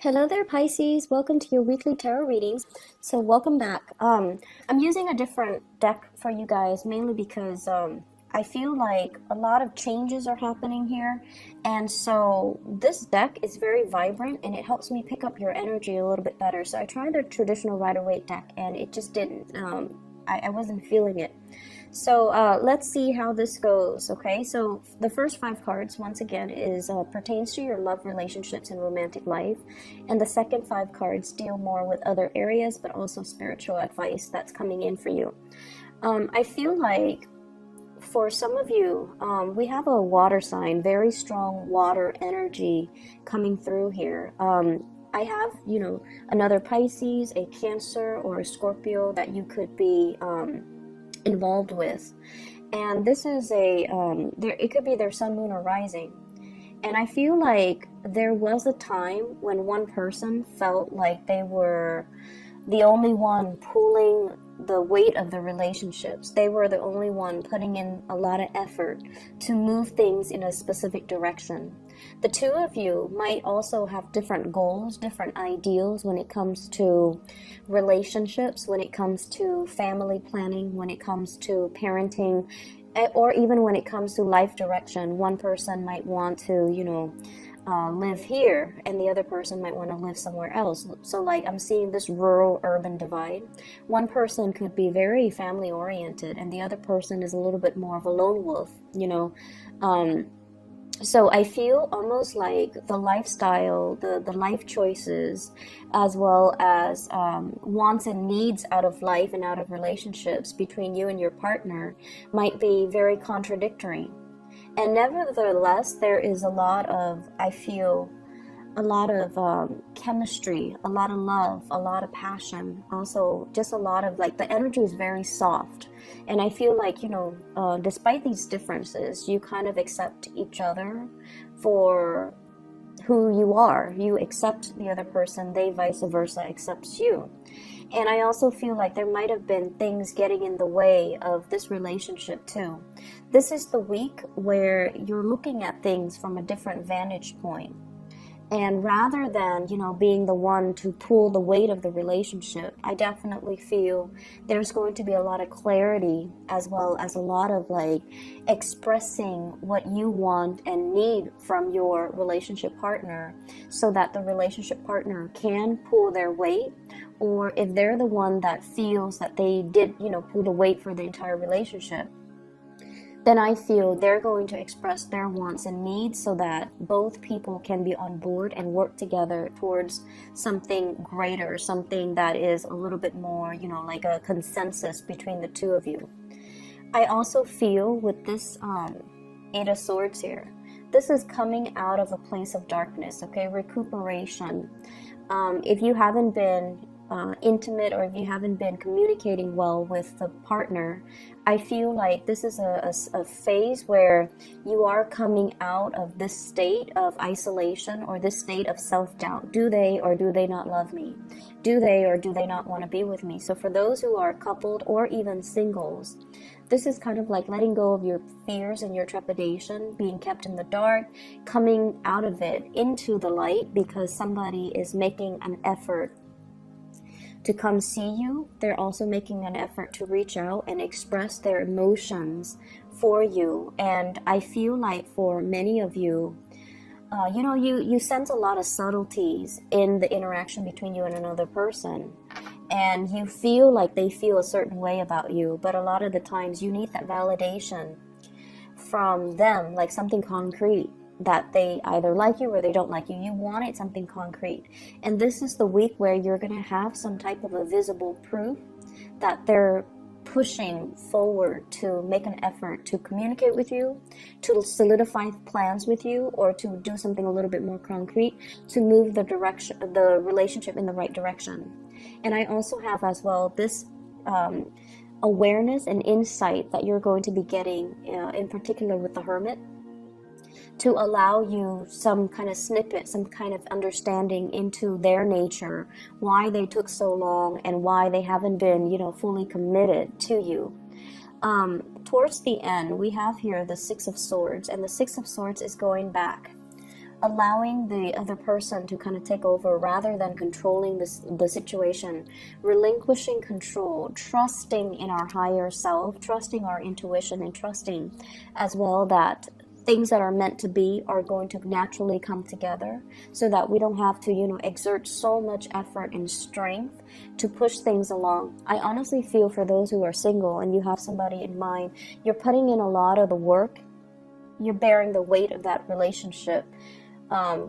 Hello there, Pisces. Welcome to your weekly tarot readings. So welcome back. I'm using a different deck for you guys, mainly because I feel like a lot of changes are happening here. And so this deck is very vibrant and it helps me pick up your energy a little bit better. So I tried the traditional Rider-Waite deck and it just didn't. I wasn't feeling it. So let's see how this goes, okay? So the first 5 cards, once again, is pertains to your love, relationships, and romantic life. And the second 5 cards deal more with other areas, but also spiritual advice that's coming in for you. I feel like for some of you, we have a water sign, very strong water energy coming through here. I have, another Pisces, a Cancer, or a Scorpio that you could be involved with, and this is it could be their sun, moon, or rising. And I feel like there was a time when one person felt like they were the only one pulling the weight of the relationships. They were the only one putting in a lot of effort to move things in a specific direction. The two of you might also have different goals, different ideals when it comes to relationships, when it comes to family planning, when it comes to parenting, or even when it comes to life direction. One person might want to, live here, and the other person might want to live somewhere else. So like I'm seeing this rural urban divide. One person could be very family oriented and the other person is a little bit more of a lone wolf, so I feel almost like the lifestyle, the life choices, as well as wants and needs out of life and out of relationships between you and your partner might be very contradictory. And nevertheless, there is a lot of, I feel, a lot of chemistry, a lot of love, a lot of passion. Also, just a lot of, like, the energy is very soft. And I feel like, despite these differences, you kind of accept each other for who you are. You accept the other person, they vice versa accepts you. And I also feel like there might have been things getting in the way of this relationship too. This is the week where you're looking at things from a different vantage point. And rather than, being the one to pull the weight of the relationship, I definitely feel there's going to be a lot of clarity, as well as a lot of expressing what you want and need from your relationship partner, so that the relationship partner can pull their weight. Or if they're the one that feels that they did, pull the weight for the entire relationship, then I feel they're going to express their wants and needs so that both people can be on board and work together towards something greater, something that is a little bit more, like a consensus between the two of you. I also feel with this 8 of Swords here, this is coming out of a place of darkness, okay? Recuperation. If you haven't been intimate, or if you haven't been communicating well with the partner, I feel like this is a phase where you are coming out of this state of isolation, or this state of self-doubt. Do they or do they not love me? Do they or do they not want to be with me? So for those who are coupled or even singles, this is kind of like letting go of your fears and your trepidation, being kept in the dark, coming out of it into the light because somebody is making an effort to come see you. They're also making an effort to reach out and express their emotions for you. And I feel like for many of you, you sense a lot of subtleties in the interaction between you and another person. And you feel like they feel a certain way about you. But a lot of the times you need that validation from them, like something concrete, that they either like you or they don't like you. You wanted something concrete. And this is the week where you're going to have some type of a visible proof that they're pushing forward to make an effort to communicate with you, to solidify plans with you, or to do something a little bit more concrete to move the relationship in the right direction. And I also have as well this awareness and insight that you're going to be getting, in particular with the Hermit, to allow you some kind of snippet, some kind of understanding into their nature, why they took so long and why they haven't been, fully committed to you. Towards the end, we have here the 6 of Swords, and the 6 of Swords is going back. allowing the other person to kind of take over rather than controlling the situation, relinquishing control, trusting in our higher self, trusting our intuition, and trusting as well that things that are meant to be are going to naturally come together, so that we don't have to, exert so much effort and strength to push things along. I honestly feel for those who are single and you have somebody in mind, you're putting in a lot of the work, you're bearing the weight of that relationship.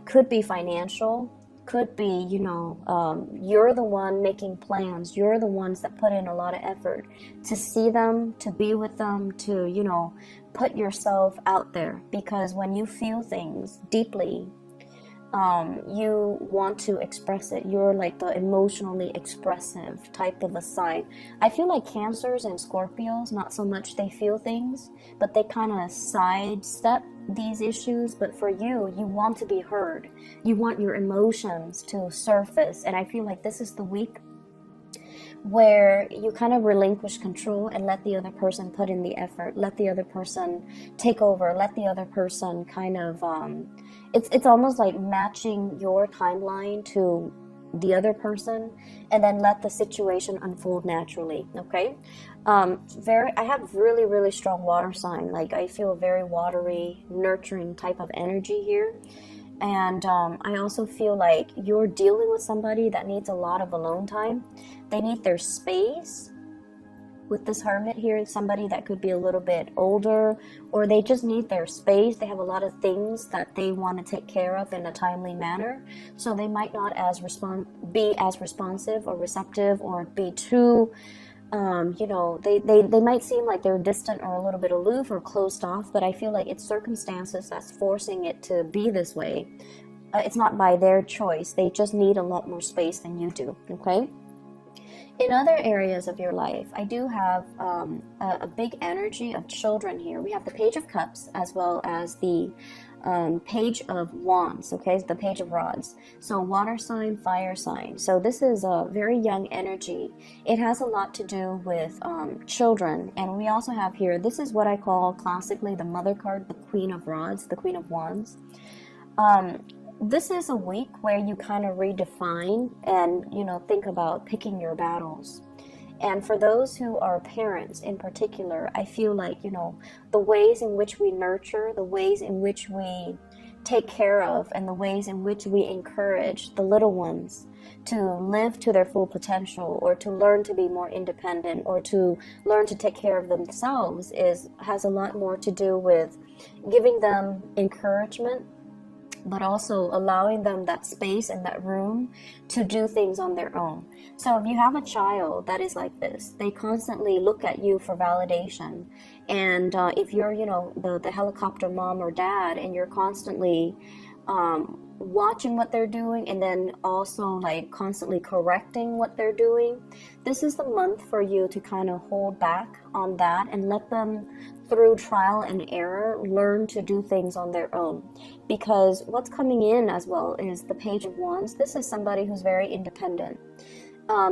Could be financial, could be, you're the one making plans, you're the ones that put in a lot of effort to see them, to be with them, to, put yourself out there, because when you feel things deeply, you want to express it. You're like the emotionally expressive type of a sign. I feel like Cancers and Scorpios, not so much they feel things, but they kind of sidestep these issues. But for you, you want to be heard. You want your emotions to surface. And I feel like this is the week where you kind of relinquish control and let the other person put in the effort, let the other person take over, let the other person kind of, it's almost like matching your timeline to the other person, and then let the situation unfold naturally, okay? I have really, really strong water sign. Like, I feel a very watery, nurturing type of energy here. And I also feel like you're dealing with somebody that needs a lot of alone time. They need their space. With this Hermit here, somebody that could be a little bit older, or they just need their space. They have a lot of things that they want to take care of in a timely manner. So they might not be as responsive or receptive, or be too, they might seem like they're distant or a little bit aloof or closed off, but I feel like it's circumstances that's forcing it to be this way. It's not by their choice. They just need a lot more space than you do, okay? In other areas of your life, I do have a big energy of children here. We have the Page of Cups as well as the Page of Wands, okay, the Page of Rods. So water sign, fire sign. So this is a very young energy. It has a lot to do with children. And we also have here, this is what I call classically the mother card, the Queen of Rods, the Queen of Wands. This is a week where you kind of redefine and, think about picking your battles. And for those who are parents in particular, I feel like, the ways in which we nurture, the ways in which we take care of, and the ways in which we encourage the little ones to live to their full potential, or to learn to be more independent, or to learn to take care of themselves has a lot more to do with giving them encouragement, but also allowing them that space and that room to do things on their own. So if you have a child that is like this, they constantly look at you for validation. And if you're, the helicopter mom or dad, and you're constantly watching what they're doing, and then also like constantly correcting what they're doing, this is the month for you to kind of hold back on that and let them, through trial and error, learn to do things on their own. Because what's coming in as well is the Page of Wands. This is somebody who's very independent.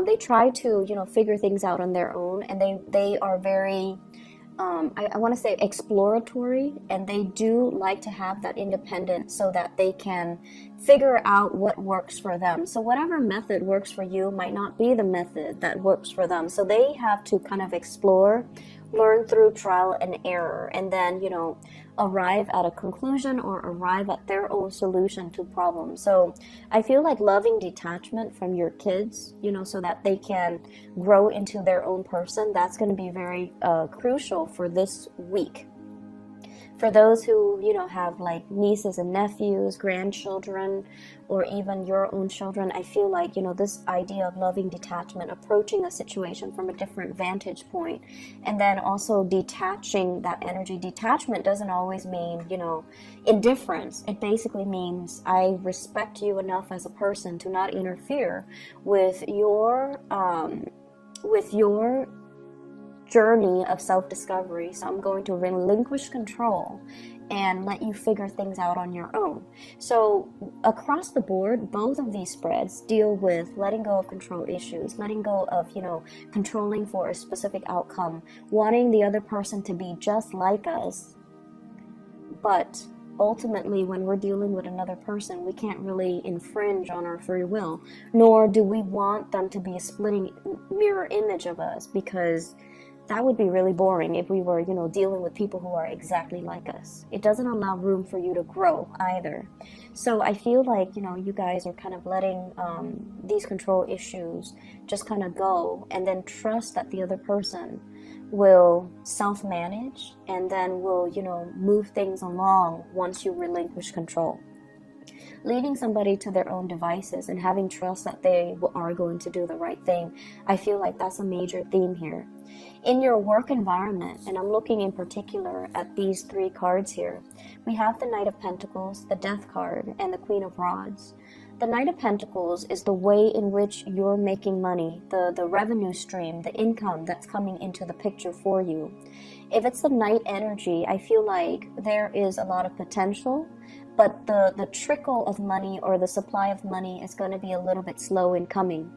They try to, figure things out on their own, and they are very, I want to say exploratory, and they do like to have that independence so that they can figure out what works for them. So whatever method works for you might not be the method that works for them. So they have to kind of explore, learn through trial and error, and then, arrive at a conclusion or arrive at their own solution to problems. So I feel like loving detachment from your kids, so that they can grow into their own person, that's going to be very crucial for this week. For those who, have like nieces and nephews, grandchildren, or even your own children, I feel like, this idea of loving detachment, approaching a situation from a different vantage point, and then also detaching that energy. Detachment doesn't always mean, indifference. It basically means I respect you enough as a person to not interfere with your journey of self-discovery. So I'm going to relinquish control and let you figure things out on your own. So across the board, both of these spreads deal with letting go of control issues, letting go of, controlling for a specific outcome, wanting the other person to be just like us, but ultimately, when we're dealing with another person, we can't really infringe on our free will, nor do we want them to be a splitting mirror image of us, because that would be really boring if we were, dealing with people who are exactly like us. It doesn't allow room for you to grow either. So I feel like, you guys are kind of letting these control issues just kind of go, and then trust that the other person will self-manage, and then will, move things along once you relinquish control. Leaving somebody to their own devices and having trust that they are going to do the right thing, I feel like that's a major theme here. In your work environment, and I'm looking in particular at these 3 cards here, we have the Knight of Pentacles, the Death card, and the Queen of Rods. The Knight of Pentacles is the way in which you're making money, the revenue stream, the income that's coming into the picture for you. If it's the Knight energy, I feel like there is a lot of potential, but the trickle of money or the supply of money is going to be a little bit slow in coming.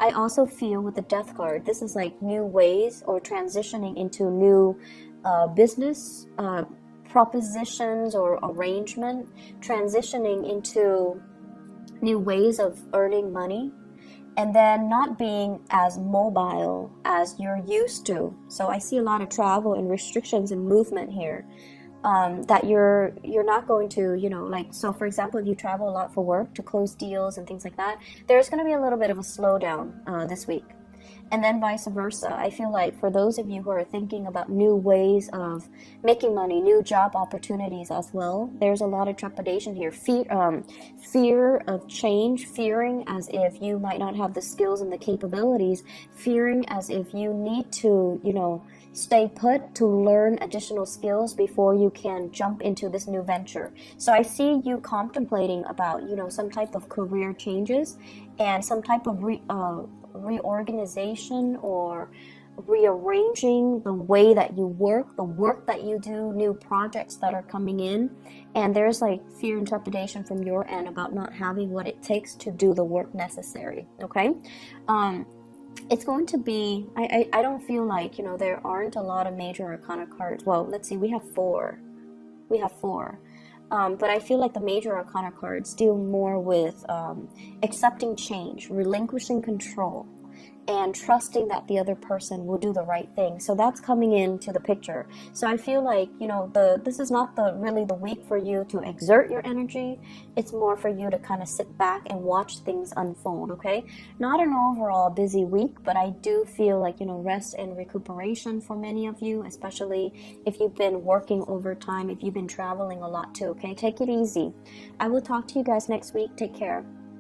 I also feel with the Death card, this is like new ways or transitioning into new business propositions or arrangement, transitioning into new ways of earning money, and then not being as mobile as you're used to. So I see a lot of travel and restrictions and movement here. That you're not going to, so for example, if you travel a lot for work to close deals and things like that, there's going to be a little bit of a slowdown this week. And then vice versa. I feel like for those of you who are thinking about new ways of making money, new job opportunities as well, there's a lot of trepidation here. Fear of change, fearing as if you might not have the skills and the capabilities, fearing as if you need to, stay put to learn additional skills before you can jump into this new venture. So I see you contemplating about, some type of career changes and some type of reorganization or rearranging the way that you work, the work that you do, new projects that are coming in. And there's like fear and trepidation from your end about not having what it takes to do the work necessary. Okay. It's going to be, I don't feel like, there aren't a lot of major arcana cards. Well, let's see, we have four. But I feel like the major arcana cards deal more with accepting change, relinquishing control, and trusting that the other person will do the right thing. So that's coming into the picture. So I feel like, this is not really the week for you to exert your energy. It's more for you to kind of sit back and watch things unfold, okay? Not an overall busy week, but I do feel like, rest and recuperation for many of you, especially if you've been working overtime, if you've been traveling a lot too, okay? Take it easy. I will talk to you guys next week. Take care.